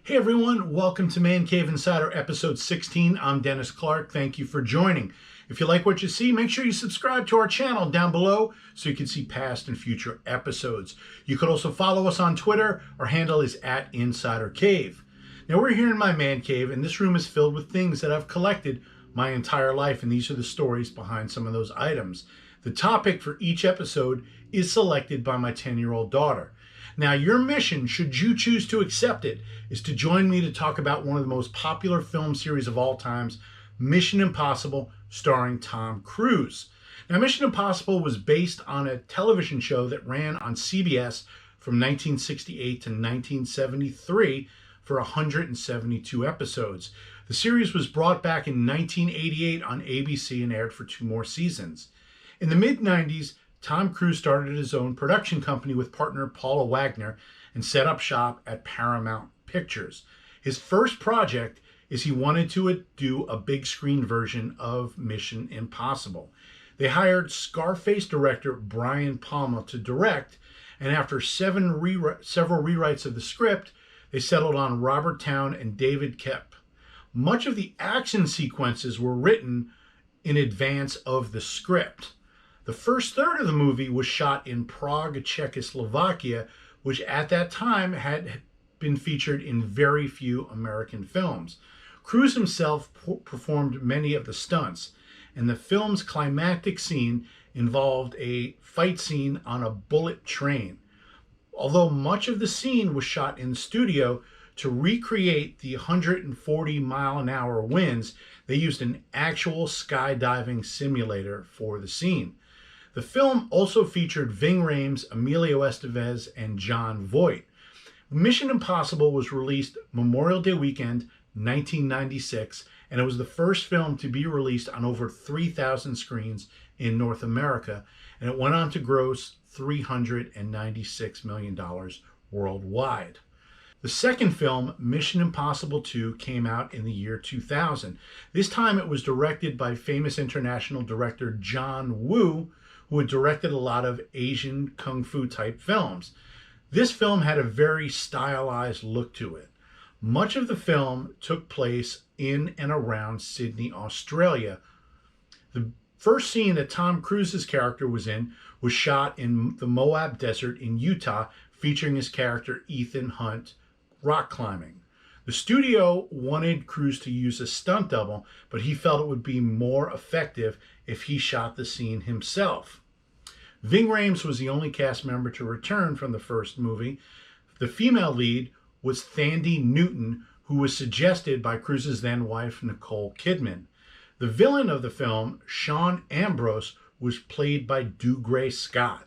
Hey everyone, welcome to Man Cave Insider episode 16. I'm Dennis Clark. Thank you for joining. If you like what you see, make sure you subscribe to our channel down below so you can see past and future episodes. You could also follow us on Twitter. Our handle is @InsiderCave. Now we're here in my man cave, and this room is filled with things that I've collected my entire life, and these are the stories behind some of those items. The topic for each episode is selected by my 10-year-old daughter. Now, your mission, should you choose to accept it, is to join me to talk about one of the most popular film series of all times, Mission Impossible, starring Tom Cruise. Now, Mission Impossible was based on a television show that ran on CBS from 1968 to 1973 for 172 episodes. The series was brought back in 1988 on ABC and aired for 2 more seasons. In the mid-90s, Tom Cruise started his own production company with partner Paula Wagner and set up shop at Paramount Pictures. His first project is he wanted to do a big screen version of Mission Impossible. They hired Scarface director Brian Palma to direct, and after several rewrites of the script, they settled on Robert Towne and David Koepp. Much of the action sequences were written in advance of the script. The first third of the movie was shot in Prague, Czechoslovakia, which at that time had been featured in very few American films. Cruise himself performed many of the stunts, and the film's climactic scene involved a fight scene on a bullet train. Although much of the scene was shot in the studio, to recreate the 140-mile-an-hour winds, they used an actual skydiving simulator for the scene. The film also featured Ving Rhames, Emilio Estevez, and Jon Voight. Mission Impossible was released Memorial Day weekend, 1996, and it was the first film to be released on over 3,000 screens in North America, and it went on to gross $396 million worldwide. The second film, Mission Impossible 2, came out in the year 2000. This time it was directed by famous international director John Woo, who had directed a lot of Asian kung fu type films. This film had a very stylized look to it. Much of the film took place in and around Sydney, Australia. The first scene that Tom Cruise's character was in was shot in the Moab Desert in Utah, featuring his character Ethan Hunt rock climbing. The studio wanted Cruise to use a stunt double, but he felt it would be more effective if he shot the scene himself. Ving Rhames was the only cast member to return from the first movie. The female lead was Thandie Newton, who was suggested by Cruise's then wife, Nicole Kidman. The villain of the film, Sean Ambrose, was played by Dougray Scott.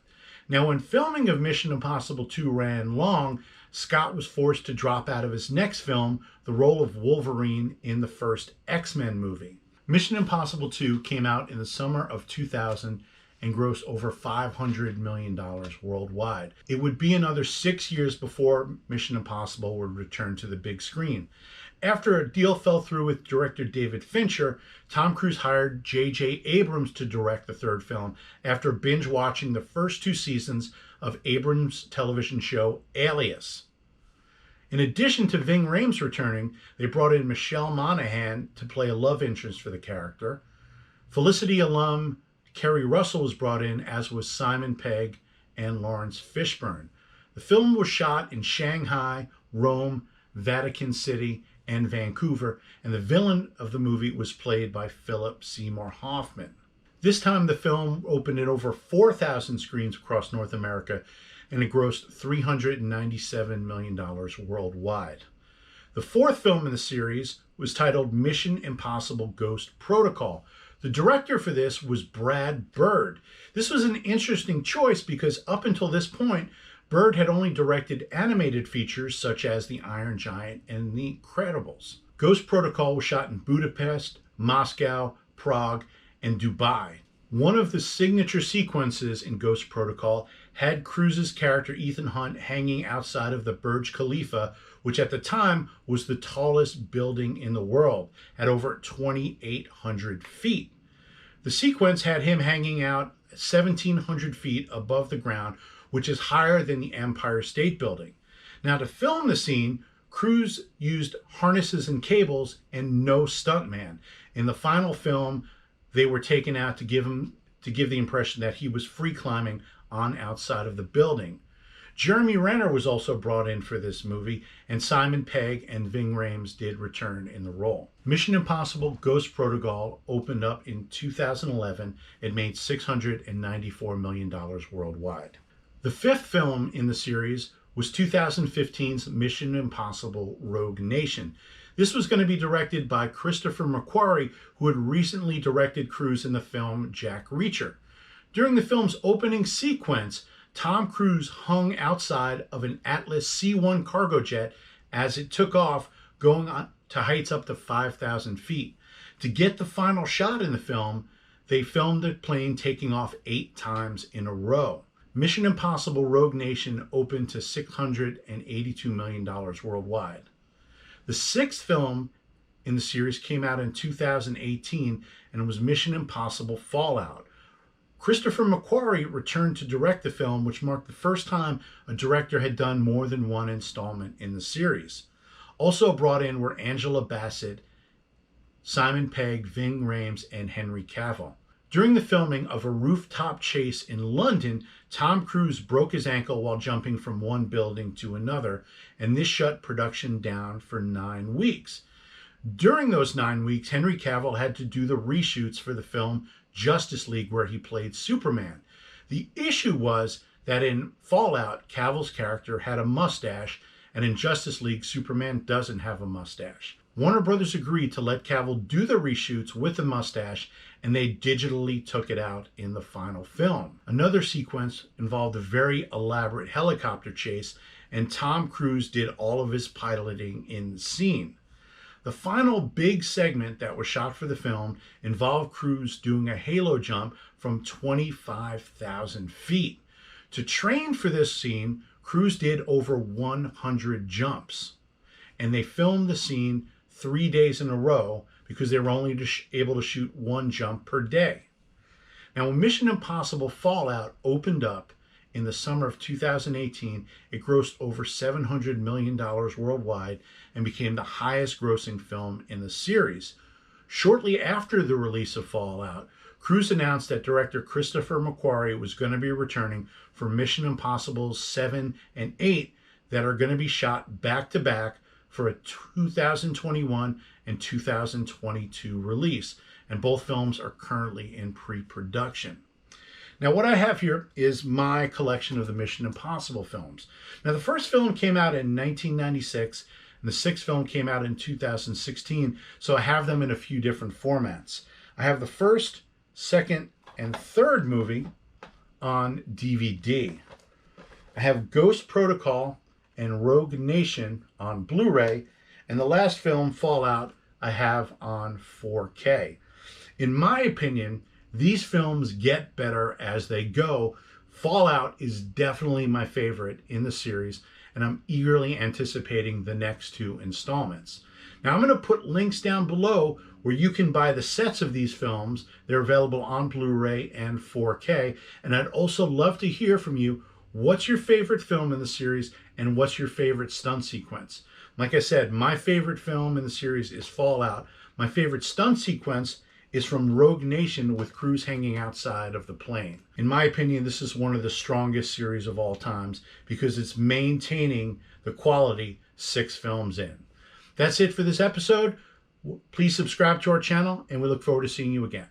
Now, when filming of Mission Impossible 2 ran long, Scott was forced to drop out of his next film, the role of Wolverine in the first X-Men movie. Mission Impossible 2 came out in the summer of 2000 and grossed over $500 million worldwide. It would be another 6 years before Mission Impossible would return to the big screen. After a deal fell through with director David Fincher, Tom Cruise hired J.J. Abrams to direct the third film after binge watching the first 2 seasons of Abrams' television show Alias. In addition to Ving Rhames returning, they brought in Michelle Monaghan to play a love interest for the character. Felicity alum Kerry Russell was brought in, as was Simon Pegg and Lawrence Fishburne. The film was shot in Shanghai, Rome, Vatican City, and Vancouver, and the villain of the movie was played by Philip Seymour Hoffman. This time the film opened at over 4,000 screens across North America, and it grossed $397 million worldwide. The fourth film in the series was titled Mission Impossible Ghost Protocol. The director for this was Brad Bird. This was an interesting choice because up until this point, Bird had only directed animated features such as The Iron Giant and The Incredibles. Ghost Protocol was shot in Budapest, Moscow, Prague, and Dubai. One of the signature sequences in Ghost Protocol had Cruise's character Ethan Hunt hanging outside of the Burj Khalifa, which at the time was the tallest building in the world, at over 2,800 feet. The sequence had him hanging out 1,700 feet above the ground, which is higher than the Empire State Building. Now, to film the scene, Cruise used harnesses and cables and no stuntman. In the final film, they were taken out to give the impression that he was free climbing on outside of the building. Jeremy Renner was also brought in for this movie, and Simon Pegg and Ving Rhames did return in the role. Mission Impossible Ghost Protocol opened up in 2011 and made $694 million worldwide. The fifth film in the series was 2015's Mission Impossible Rogue Nation. This was going to be directed by Christopher McQuarrie, who had recently directed Cruise in the film Jack Reacher. During the film's opening sequence, Tom Cruise hung outside of an Atlas C-1 cargo jet as it took off, going on to heights up to 5,000 feet. To get the final shot in the film, they filmed the plane taking off 8 times in a row. Mission Impossible Rogue Nation opened to $682 million worldwide. The sixth film in the series came out in 2018 and was Mission Impossible Fallout. Christopher McQuarrie returned to direct the film, which marked the first time a director had done more than one installment in the series. Also brought in were Angela Bassett, Simon Pegg, Ving Rhames, and Henry Cavill. During the filming of a rooftop chase in London, Tom Cruise broke his ankle while jumping from one building to another, and this shut production down for 9 weeks. During those 9 weeks, Henry Cavill had to do the reshoots for the film Justice League, where he played Superman. The issue was that in Fallout, Cavill's character had a mustache, and in Justice League, Superman doesn't have a mustache. Warner Brothers agreed to let Cavill do the reshoots with the mustache, and they digitally took it out in the final film. Another sequence involved a very elaborate helicopter chase, and Tom Cruise did all of his piloting in the scene. The final big segment that was shot for the film involved Cruise doing a halo jump from 25,000 feet. To train for this scene, Cruise did over 100 jumps, and they filmed the scene 3 days in a row because they were only able to shoot one jump per day. Now, when Mission Impossible Fallout opened up in the summer of 2018, it grossed over $700 million worldwide and became the highest grossing film in the series. Shortly after the release of Fallout, Cruise announced that director Christopher McQuarrie was going to be returning for Mission Impossible 7 and 8 that are going to be shot back to back for a 2021 and 2022 release, and both films are currently in pre-production. Now, what I have here is my collection of the Mission Impossible films. Now, the first film came out in 1996, and the sixth film came out in 2016, so I have them in a few different formats. I have the first, second, and third movie on DVD. I have Ghost Protocol and Rogue Nation on Blu-ray, and the last film, Fallout, I have on 4K. In my opinion, these films get better as they go. Fallout is definitely my favorite in the series, and I'm eagerly anticipating the next 2 installments. Now, I'm going to put links down below where you can buy the sets of these films. They're available on Blu-ray and 4K, and I'd also love to hear from you. What's your favorite film in the series, and what's your favorite stunt sequence? Like I said, my favorite film in the series is Fallout. My favorite stunt sequence is from Rogue Nation with Cruise hanging outside of the plane. In my opinion, this is one of the strongest series of all times because it's maintaining the quality 6 films in. That's it for this episode. Please subscribe to our channel, and we look forward to seeing you again.